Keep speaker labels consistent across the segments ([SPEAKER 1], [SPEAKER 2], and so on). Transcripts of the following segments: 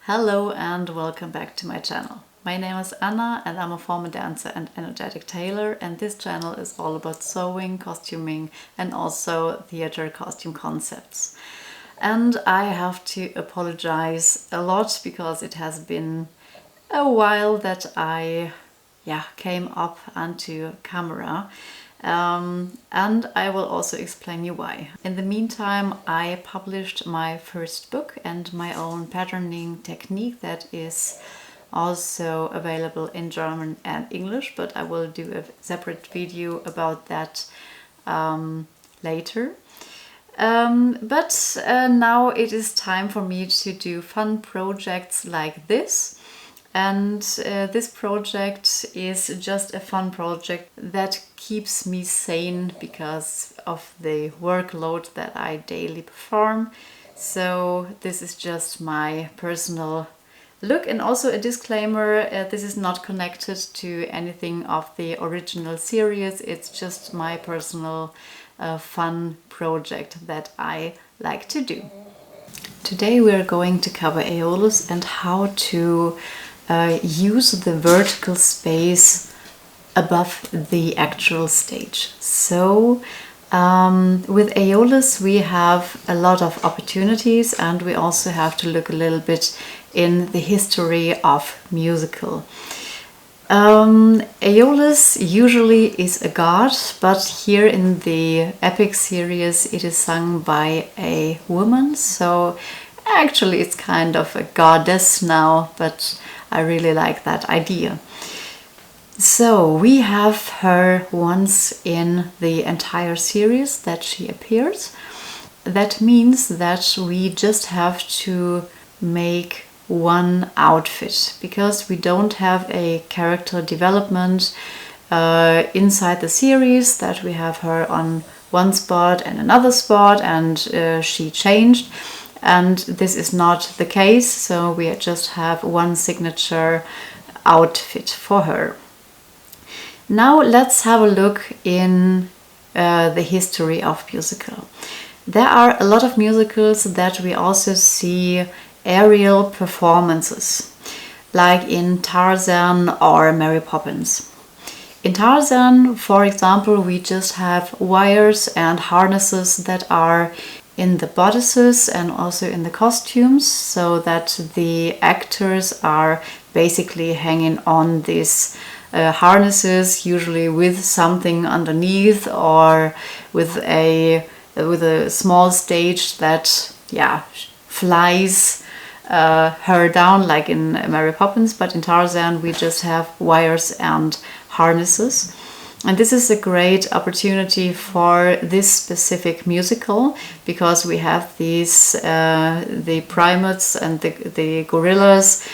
[SPEAKER 1] Hello and welcome back to my channel. My name is Anna and I'm a former dancer and energetic tailor, and this channel is all about sewing, costuming and also theater costume concepts. And I have to apologize a lot because it has been a while that I came up onto camera. And I will also explain you why. In the meantime, I published my first book and my own patterning technique that is also available in German and English, but I will do a separate video about that later. But now it is time for me to do fun projects like this. And this project is just a fun project that keeps me sane because of the workload that I daily perform. So this is just my personal look, and also a disclaimer, this is not connected to anything of the original series. It's just my personal fun project that I like to do. Today we are going to cover Aeolus and how to use the vertical space above the actual stage. So with Aeolus we have a lot of opportunities, and we also have to look a little bit in the history of musical. Aeolus usually is a god, but here in the epic series it is sung by a woman, so actually it's kind of a goddess now, but I really like that idea. So we have her once in the entire series that she appears. That means that we just have to make one outfit, because we don't have a character development inside the series, that we have her on one spot and another spot and she changed. And this is not the case, so we just have one signature outfit for her. Now let's have a look in the history of musical. There are a lot of musicals that we also see aerial performances, like in Tarzan or Mary Poppins. In Tarzan, for example, we just have wires and harnesses that are in the bodices and also in the costumes, so that the actors are basically hanging on these harnesses, usually with something underneath or with a small stage that flies her down, like in Mary Poppins. But in Tarzan we just have wires and harnesses. And this is a great opportunity for this specific musical, because we have these the primates and the gorillas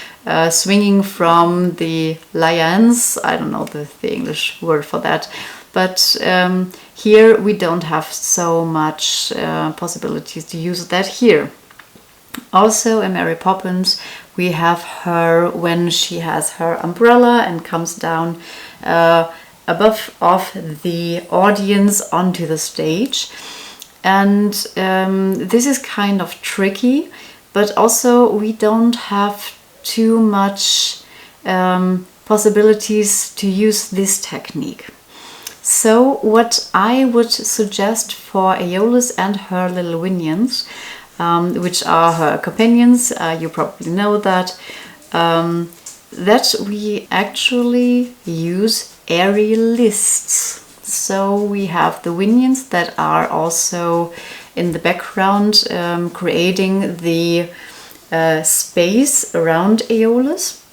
[SPEAKER 1] swinging from the lions. I don't know the English word for that, but here we don't have so much possibilities to use that here. Also in Mary Poppins we have her when she has her umbrella and comes down above of the audience onto the stage. And this is kind of tricky, but also we don't have too much possibilities to use this technique. So what I would suggest for Aeolus and her little Winions, which are her companions, you probably know that, that we actually use aerialists. So we have the Winions that are also in the background creating the space around Aeolus,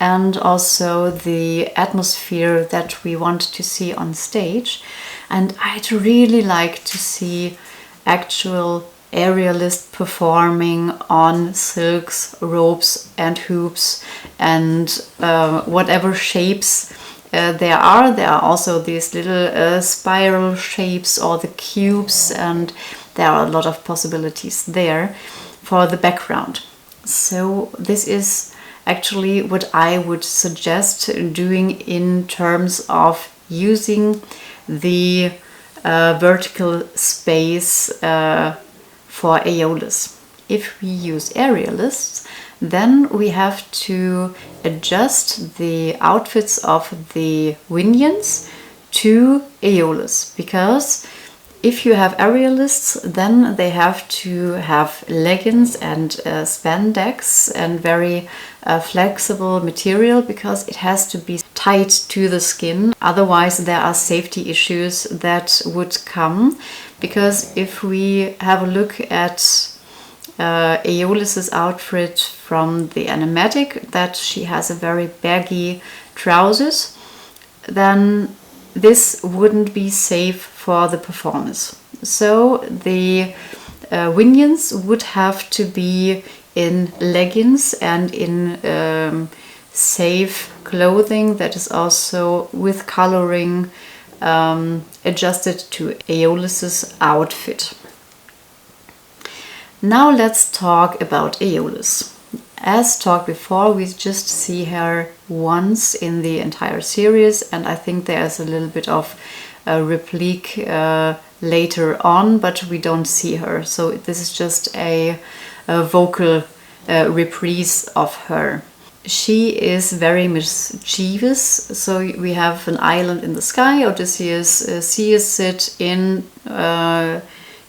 [SPEAKER 1] and also the atmosphere that we want to see on stage. And I'd really like to see actual aerialists performing on silks, ropes and hoops and whatever shapes there are. There are also these little spiral shapes or the cubes, and there are a lot of possibilities there for the background. So this is actually what I would suggest doing in terms of using the vertical space for Aeolus. If we use aerialists, then we have to adjust the outfits of the Winions to Aeolus, because if you have aerialists, then they have to have leggings and spandex and very flexible material, because it has to be tight to the skin. Otherwise, there are safety issues that would come, because if we have a look at Aeolus's outfit from the animatic, that she has a very baggy trousers, then this wouldn't be safe for the performance. So the Winions would have to be in leggings and in safe clothing that is also with coloring adjusted to Aeolus's outfit. Now let's talk about Aeolus. As talked before, we just see her once in the entire series, and I think there's a little bit of a replique later on, but we don't see her. So this is just a vocal reprise of her. She is very mischievous. So we have an island in the sky. Odysseus sees it in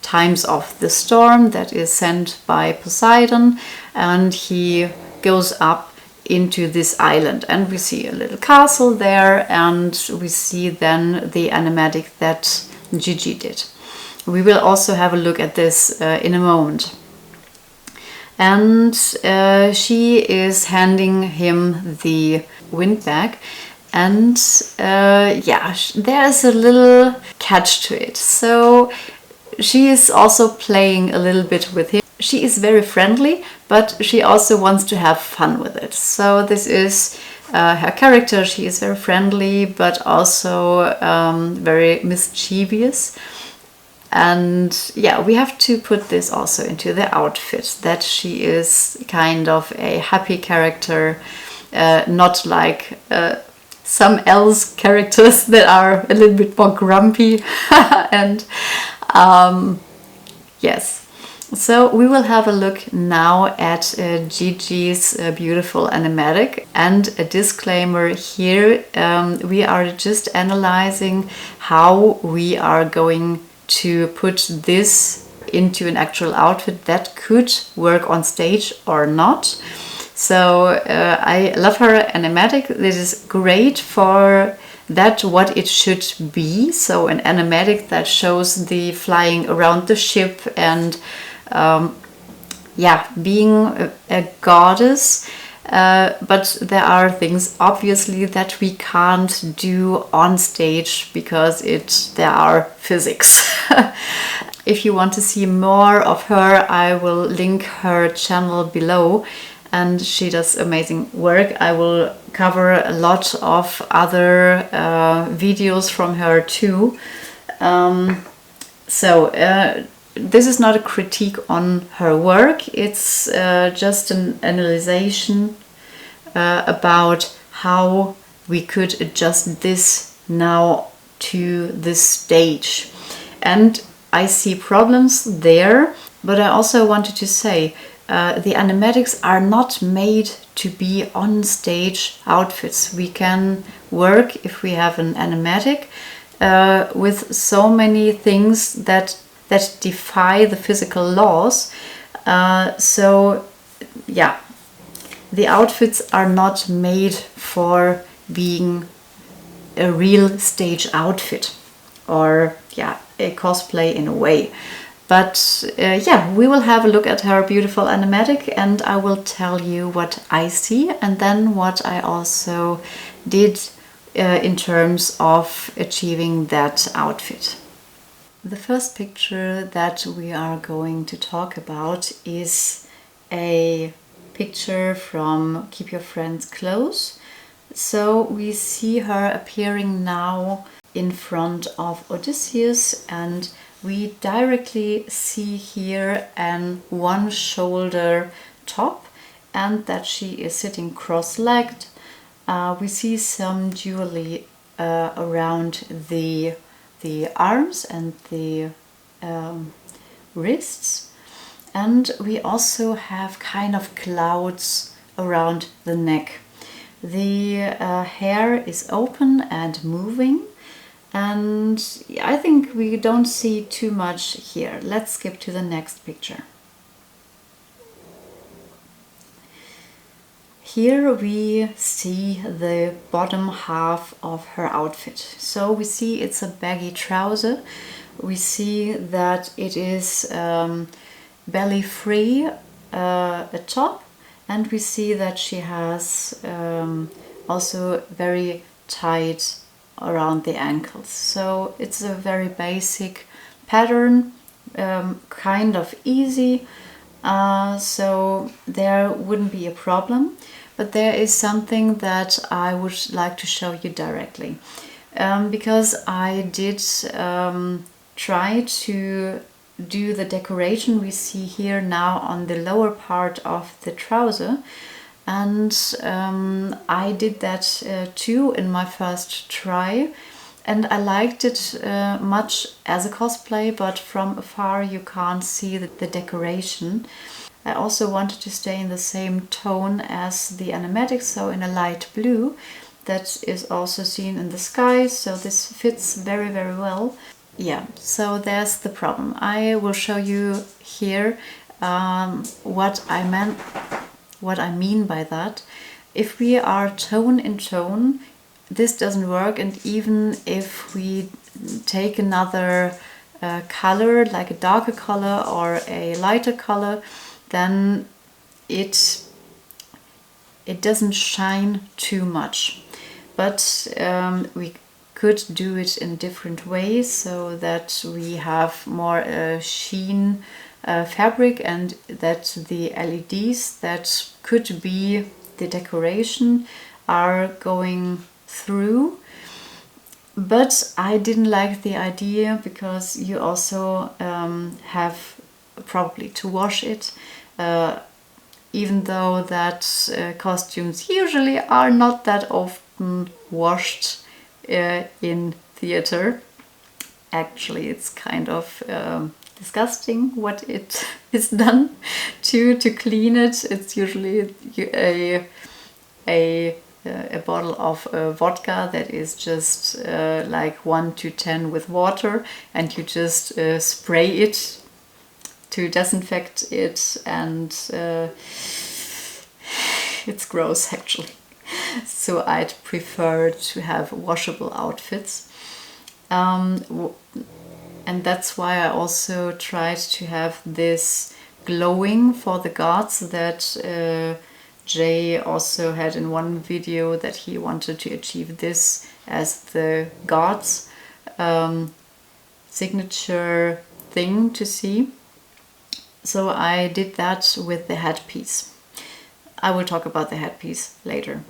[SPEAKER 1] times of the storm that is sent by Poseidon, and he goes up into this island, and we see a little castle there, and we see then the animatic that Gigi did. We will also have a look at this in a moment. And she is handing him the wind bag, and yeah, there's a little catch to it. So she is also playing a little bit with him. She is very friendly, but she also wants to have fun with it. So this is her character. She is very friendly, but also very mischievous. And yeah, we have to put this also into the outfit, that she is kind of a happy character, not like some else characters that are a little bit more grumpy. And yes, so we will have a look now at Gigi's beautiful animatic. And a disclaimer here, we are just analyzing how we are going to put this into an actual outfit that could work on stage or not. So I love her animatic. This is great for that what it should be. So an animatic that shows the flying around the ship and yeah, being a goddess. But there are things obviously that we can't do on stage because there are physics. If you want to see more of her, I will link her channel below, and she does amazing work. I will cover a lot of other videos from her too. This is not a critique on her work, it's just an analysis about how we could adjust this now to this stage. And I see problems there, but I also wanted to say the animatics are not made to be on stage outfits. We can work, if we have an animatic, with so many things that defy the physical laws. So yeah, the outfits are not made for being a real stage outfit, or yeah, a cosplay in a way. But yeah, we will have a look at her beautiful animatic, and I will tell you what I see and then what I also did in terms of achieving that outfit. The first picture that we are going to talk about is a picture from Keep Your Friends Close. So we see her appearing now in front of Odysseus, and we directly see here an one shoulder top, and that she is sitting cross-legged. We see some jewelry around the arms and the wrists, And we also have kind of clouds around the neck. The hair is open and moving, and I think we don't see too much here. Let's skip to the next picture. Here we see the bottom half of her outfit. So we see it's a baggy trouser. We see that it is belly free top, and we see that she has also very tight around the ankles. So it's a very basic pattern, kind of easy, so there wouldn't be a problem. But there is something that I would like to show you directly, because I did try to do the decoration we see here now on the lower part of the trouser, and I did that too in my first try, and I liked it much as a cosplay, but from afar you can't see the decoration. I also wanted to stay in the same tone as the animatics, so in a light blue that is also seen in the sky, so this fits very, very well. Yeah, so there's the problem. I will show you here what I mean by that. If we are tone in tone, this doesn't work, and even if we take another color, like a darker color or a lighter color, then it doesn't shine too much. But we could do it in different ways, so that we have more sheen fabric, and that the LEDs that could be the decoration are going through. But I didn't like the idea, because you also have probably to wash it, even though that costumes usually are not that often washed in theater. Actually, it's kind of disgusting what it is done to clean it. It's usually a bottle of vodka that is just like 1 to 10 with water, and you just spray it to disinfect it, and it's gross actually. So I'd prefer to have washable outfits, and that's why I also tried to have this glowing for the guards that Jay also had in one video, that he wanted to achieve this as the guards signature thing to see. So I did that with the headpiece. I will talk about the headpiece later.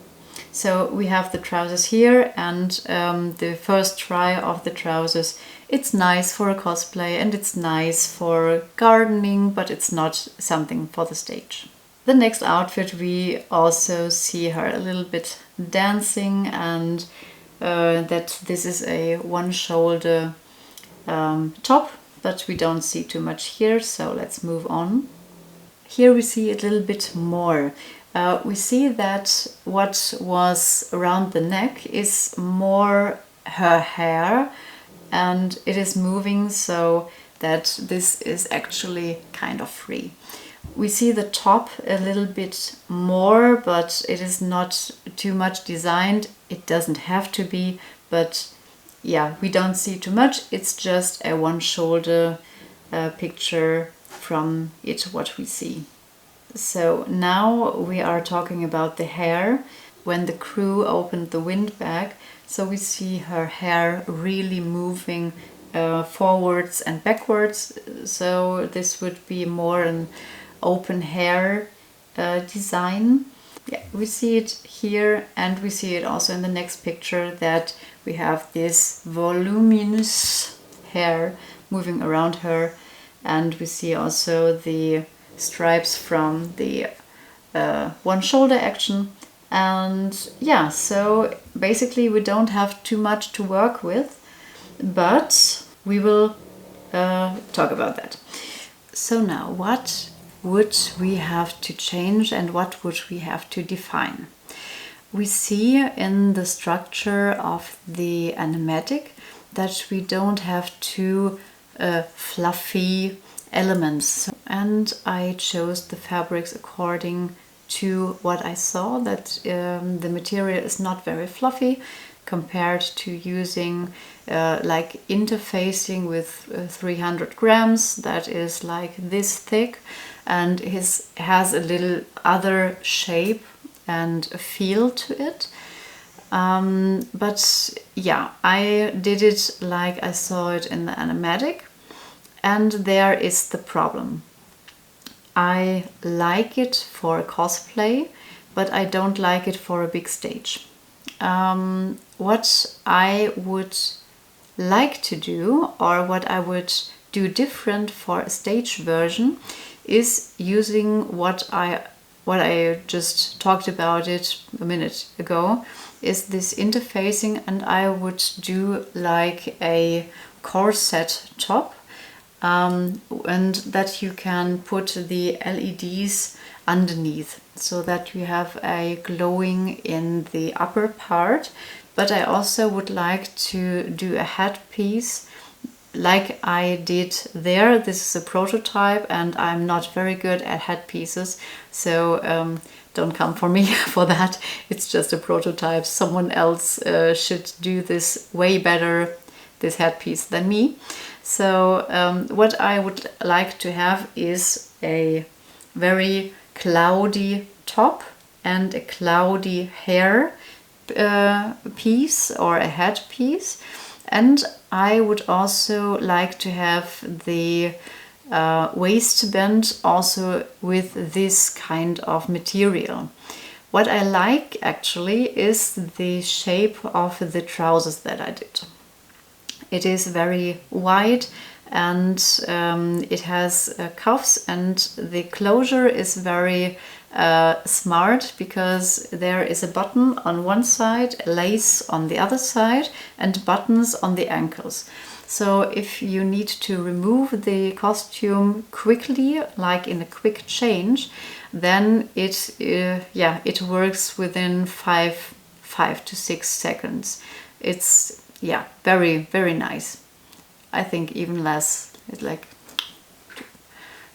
[SPEAKER 1] So we have the trousers here, and the first try of the trousers. It's nice for a cosplay, and it's nice for gardening, but it's not something for the stage. The next outfit, we also see her a little bit dancing, and that this is a one-shoulder top, but we don't see too much here, so let's move on. Here we see a little bit more. We see that what was around the neck is more her hair, and it is moving, so that this is actually kind of free. We see the top a little bit more, but it is not too much designed. It doesn't have to be, but yeah, we don't see too much. It's just a one-shoulder picture from it, what we see. So now we are talking about the hair. When the crew opened the windbag, so we see her hair really moving forwards and backwards. So this would be more an open hair design. Yeah, we see it here, and we see it also in the next picture, that we have this voluminous hair moving around her, and we see also the stripes from the one shoulder action. And yeah, so basically we don't have too much to work with, but we will talk about that. So now, what would we have to change and what would we have to define? We see in the structure of the animatic that we don't have two fluffy elements, and I chose the fabrics according to what I saw, that the material is not very fluffy compared to using like interfacing with 300 grams that is like this thick and has a little other shape and a feel to it. But yeah, I did it like I saw it in the animatic, and there is the problem. I like it for cosplay, but I don't like it for a big stage. What I would like to do, or what I would do different for a stage version, is using what I just talked about it a minute ago, is this interfacing, and I would do like a corset top, and that you can put the LEDs underneath so that you have a glowing in the upper part. But I also would like to do a headpiece like I did there. This is a prototype and I'm not very good at headpieces, so don't come for me for that. It's just a prototype. Someone else should do this way better, this headpiece, than me. So what I would like to have is a very cloudy top and a cloudy hair piece or a headpiece. And I would also like to have the waistband also with this kind of material. What I like actually is the shape of the trousers that I did. It is very wide and it has cuffs, and the closure is very smart because there is a button on one side, a lace on the other side, and buttons on the ankles. So if you need to remove the costume quickly, like in a quick change, then it works within 5 to 6 seconds. It's very, very nice. I think even less. It's like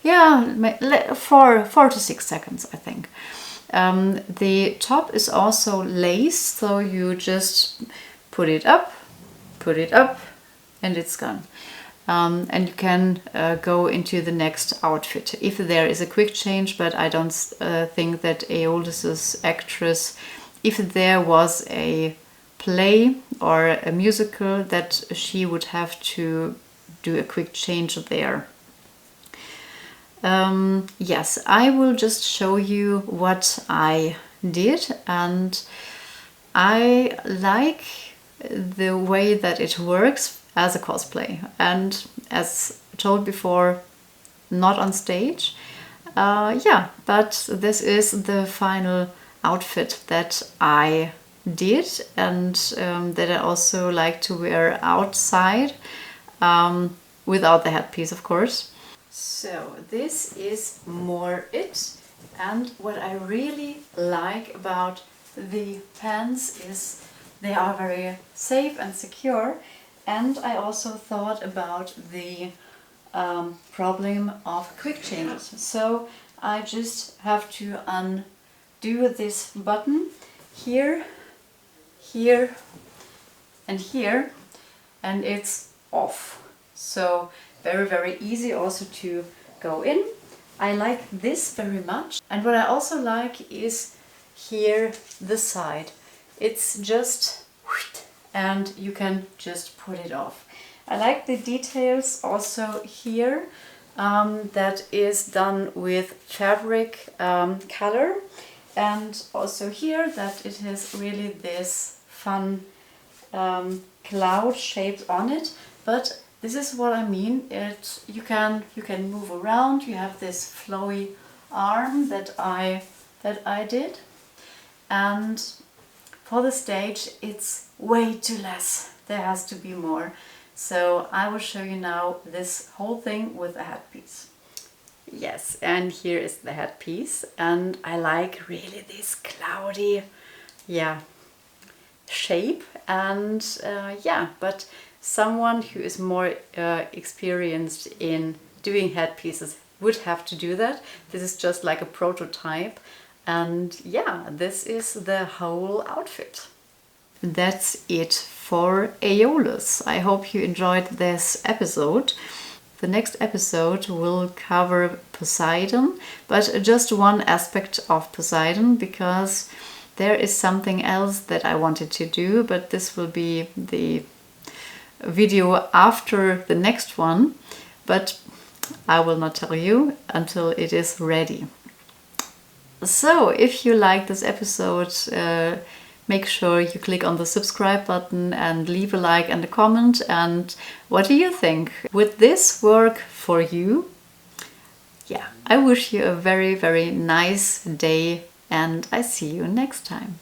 [SPEAKER 1] 4 to 6 seconds, I think. The top is also lace, so you just put it up, and it's gone. And you can go into the next outfit if there is a quick change, but I don't think that Aeolus's actress, if there was a play or a musical, that she would have to do a quick change there. Yes, I will just show you what I did, and I like the way that it works as a cosplay, and as told before, not on stage. But this is the final outfit that I did, and that I also like to wear outside, without the headpiece, of course. So this is more it, and what I really like about the pants is they are very safe and secure, and I also thought about the problem of quick changes. So I just have to undo this button here, here and here, and it's off. So very, very easy also to go in. I like this very much. And what I also like is here the side. It's just, and you can just put it off. I like the details also here, that is done with fabric color, and also here that it has really this fun cloud shape on it. But this is what I mean. You can move around. You have this flowy arm that I did, and for the stage it's way too less. There has to be more. So I will show you now this whole thing with a headpiece. Yes, and here is the headpiece, and I like really this cloudy, yeah, shape. And yeah, but someone who is more experienced in doing headpieces would have to do that. This is just like a prototype, and yeah, this is the whole outfit. That's it for Aeolus. I hope you enjoyed this episode. The next episode will cover Poseidon, but just one aspect of Poseidon, because there is something else that I wanted to do, but this will be the video after the next one, but I will not tell you until it is ready. So if you like this episode, make sure you click on the subscribe button and leave a like and a comment. And what do you think? Would this work for you? Yeah, I wish you a very, very nice day, and I see you next time.